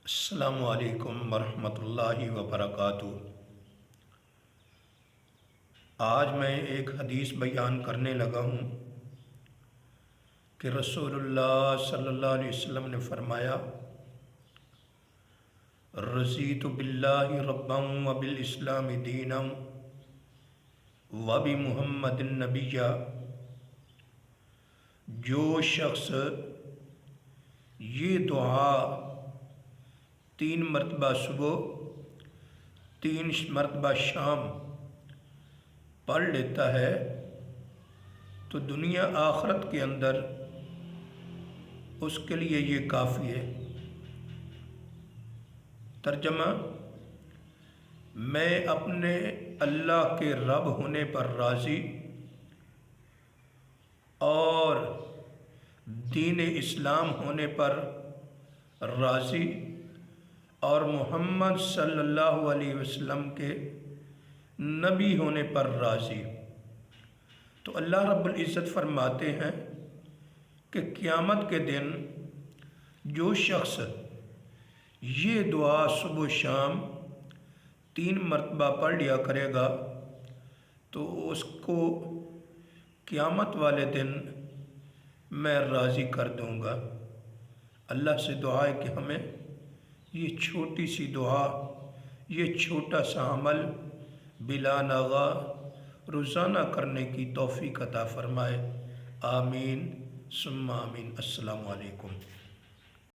السلام علیکم ورحمۃ اللہ وبرکاتہ۔ آج میں ایک حدیث بیان کرنے لگا ہوں کہ رسول اللہ صلی اللہ علیہ وسلم نے فرمایا، رضیت باللہ ربا وبالاسلام دینا وبمحمد نبیا۔ جو شخص یہ دعا 3 مرتبہ صبح 3 مرتبہ شام پڑھ لیتا ہے تو دنیا آخرت کے اندر اس کے لیے یہ کافی ہے۔ ترجمہ: میں اپنے اللہ کے رب ہونے پر راضی اور دین اسلام ہونے پر راضی اور محمد صلی اللہ علیہ وسلم کے نبی ہونے پر راضی۔ تو اللہ رب العزت فرماتے ہیں کہ قیامت کے دن جو شخص یہ دعا صبح و شام 3 مرتبہ پڑھ لیا کرے گا تو اس کو قیامت والے دن میں راضی کر دوں گا۔ اللہ سے دعا ہے کہ ہمیں یہ چھوٹی سی دعا، یہ چھوٹا سا عمل بلا ناغہ روزانہ کرنے کی توفیق عطا فرمائے۔ آمین ثم آمین۔ السلام علیکم۔